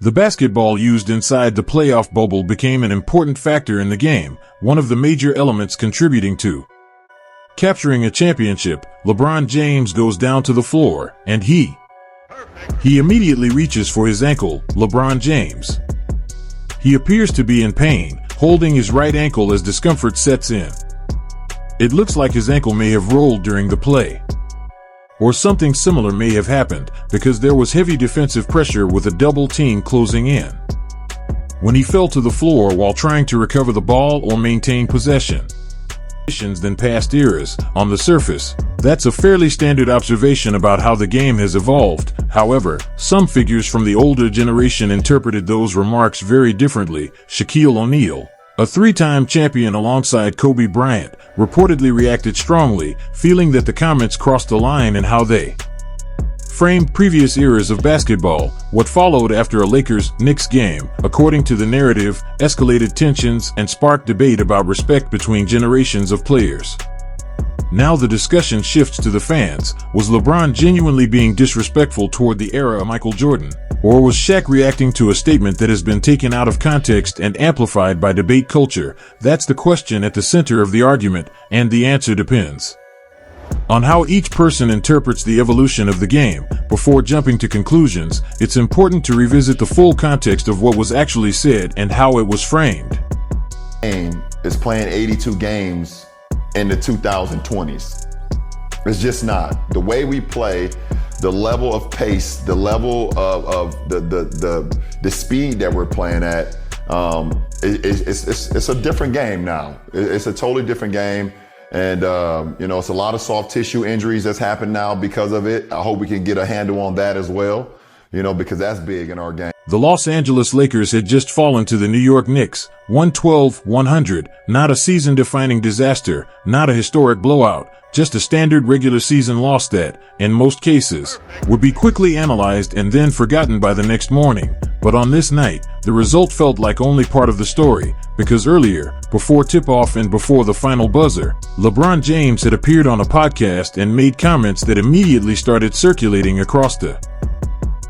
The basketball used inside the playoff bubble became an important factor in the game, one of the major elements contributing to capturing a championship. LeBron James goes down to the floor, and he immediately reaches for his ankle. LeBron James. He appears to be in pain, holding his right ankle as discomfort sets in. It looks like his ankle may have rolled during the play. Or something similar may have happened, because there was heavy defensive pressure with a double team closing in when he fell to the floor while trying to recover the ball or maintain possession. Than past eras. On the surface, that's a fairly standard observation about how the game has evolved. However, some figures from the older generation interpreted those remarks very differently. Shaquille O'Neal, a three-time champion alongside Kobe Bryant, reportedly reacted strongly, feeling that the comments crossed the line in how they framed previous eras of basketball. What followed after a Lakers-Knicks game, according to the narrative, escalated tensions and sparked debate about respect between generations of players. Now the discussion shifts to the fans. Was LeBron genuinely being disrespectful toward the era of Michael Jordan? Or was Shaq reacting to a statement that has been taken out of context and amplified by debate culture? That's the question at the center of the argument, and the answer depends on how each person interprets the evolution of the game. Before jumping to conclusions, it's important to revisit the full context of what was actually said and how it was framed. Game is playing 82 games in the 2020s. It's just not. The way we play, the level of pace, the level of the speed that we're playing at, it's a different game now. It's a totally different game. And, it's a lot of soft tissue injuries that's happened now because of it. I hope we can get a handle on that as well, because that's big in our game. The Los Angeles Lakers had just fallen to the New York Knicks, 112-100, not a season-defining disaster, not a historic blowout, just a standard regular season loss that, in most cases, would be quickly analyzed and then forgotten by the next morning. But on this night, the result felt like only part of the story, because earlier, before tip-off and before the final buzzer, LeBron James had appeared on a podcast and made comments that immediately started circulating across the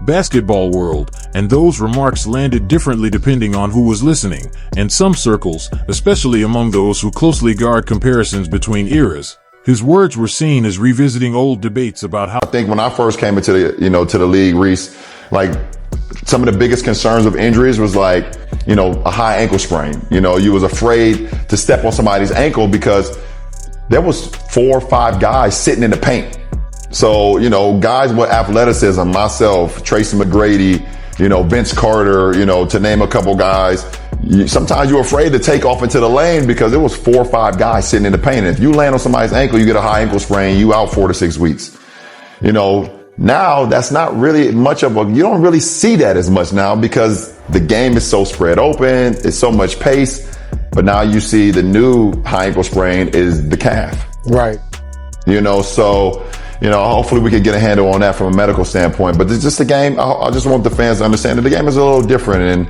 basketball world, and those remarks landed differently depending on who was listening. In some circles, especially among those who closely guard comparisons between eras, his words were seen as revisiting old debates about how— I think when I first came into the league, Reese, some of the biggest concerns of injuries was a high ankle sprain. You was afraid to step on somebody's ankle because there was 4 or 5 guys sitting in the paint. So, guys with athleticism, myself, Tracy McGrady, Vince Carter, to name a couple guys, sometimes you're afraid to take off into the lane because there was 4 or 5 guys sitting in the paint. And if you land on somebody's ankle, you get a high ankle sprain, you out 4 to 6 weeks. Now that's not really much of you don't really see that as much now because the game is so spread open, it's so much pace. But now you see the new high ankle sprain is the calf. Right. Hopefully we can get a handle on that from a medical standpoint. But it's just a game. I just want the fans to understand that the game is a little different. And,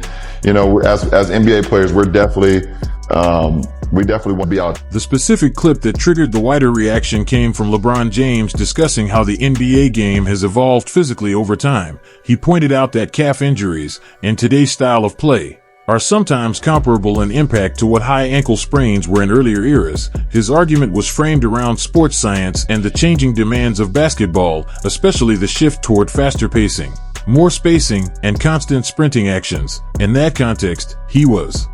as NBA players, we definitely want to be out. The specific clip that triggered the wider reaction came from LeBron James discussing how the NBA game has evolved physically over time. He pointed out that calf injuries, in today's style of play, are sometimes comparable in impact to what high ankle sprains were in earlier eras. His argument was framed around sports science and the changing demands of basketball, especially the shift toward faster pacing, more spacing, and constant sprinting actions. In that context, he was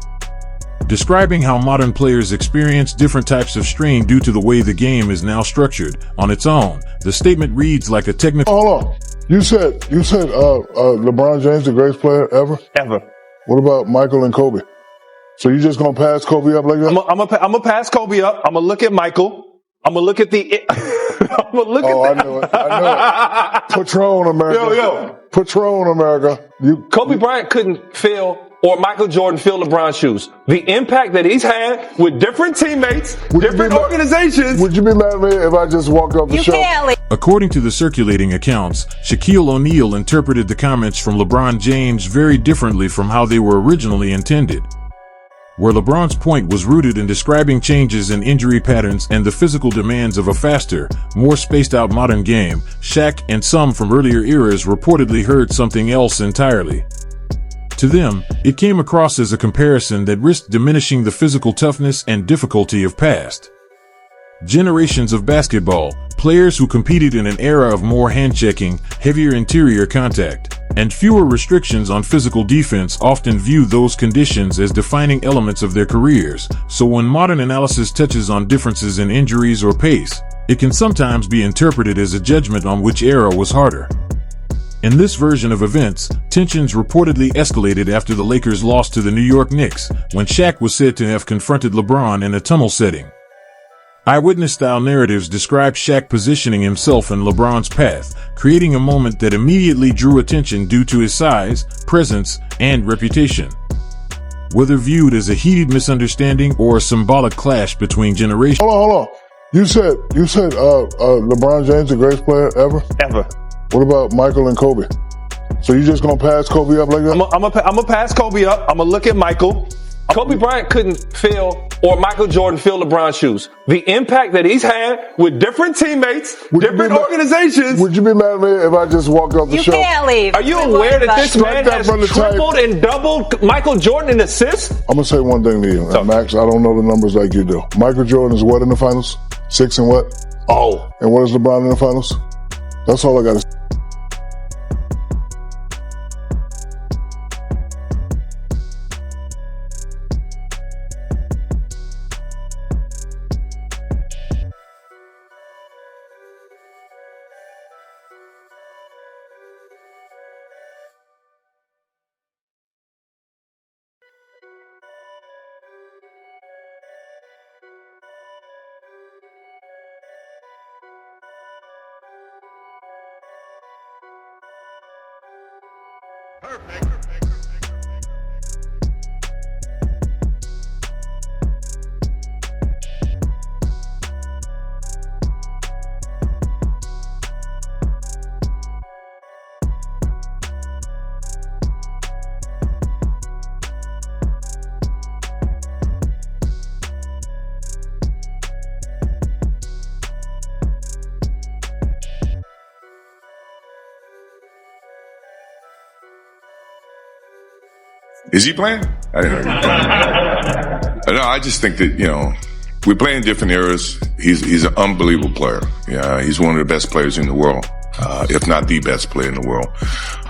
describing how modern players experience different types of strain due to the way the game is now structured. On its own, the statement reads like a technical— Hold on. You said LeBron James the greatest player ever? Ever. What about Michael and Kobe? So you just gonna pass Kobe up like that? I'm gonna pass Kobe up. I'm gonna look at Michael. I'm gonna look at the. I'm gonna look at. I know it. Patron America. Yo. Patron America. Kobe Bryant couldn't fill, or Michael Jordan fill LeBron's shoes. The impact that he's had with different teammates, different organizations. Would you be mad at me if I just walked off the show? According to the circulating accounts, Shaquille O'Neal interpreted the comments from LeBron James very differently from how they were originally intended. Where LeBron's point was rooted in describing changes in injury patterns and the physical demands of a faster, more spaced-out modern game, Shaq and some from earlier eras reportedly heard something else entirely. To them, it came across as a comparison that risked diminishing the physical toughness and difficulty of past generations of basketball. Players who competed in an era of more hand-checking, heavier interior contact, and fewer restrictions on physical defense often view those conditions as defining elements of their careers. So when modern analysis touches on differences in injuries or pace, it can sometimes be interpreted as a judgment on which era was harder. In this version of events, tensions reportedly escalated after the Lakers lost to the New York Knicks, when Shaq was said to have confronted LeBron in a tunnel setting. Eyewitness-style narratives describe Shaq positioning himself in LeBron's path, creating a moment that immediately drew attention due to his size, presence, and reputation. Whether viewed as a heated misunderstanding or a symbolic clash between generations. Hold on. You said LeBron James the greatest player ever? Ever. What about Michael and Kobe? So you just gonna pass Kobe up like that? I'm gonna pass Kobe up. I'm gonna look at Michael. Kobe Bryant couldn't fill, or Michael Jordan fill LeBron's shoes. The impact that he's had with different teammates, different organizations. Would you be mad at me if I just walked off the show? You can't leave. Are you aware that this man has tripled and doubled Michael Jordan in assists? I'm gonna say one thing to you, Max. I don't know the numbers like you do. Michael Jordan is what in the finals? 6 and what? Oh. And what is LeBron in the finals? That's all I gotta say. Perfect. Is he playing? I didn't know he was playing. No, I just think that, we play in different eras. He's an unbelievable player. Yeah, he's one of the best players in the world, if not the best player in the world.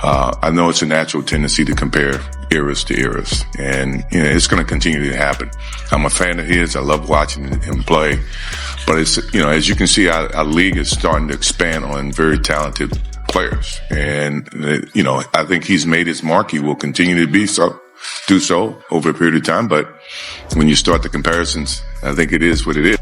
I know it's a natural tendency to compare eras to eras, and it's going to continue to happen. I'm a fan of his. I love watching him play, but it's as you can see, our league is starting to expand on very talented players, and I think he's made his mark. He will continue to do so over a period of time, but when you start the comparisons, I think it is what it is.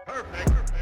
Perfect.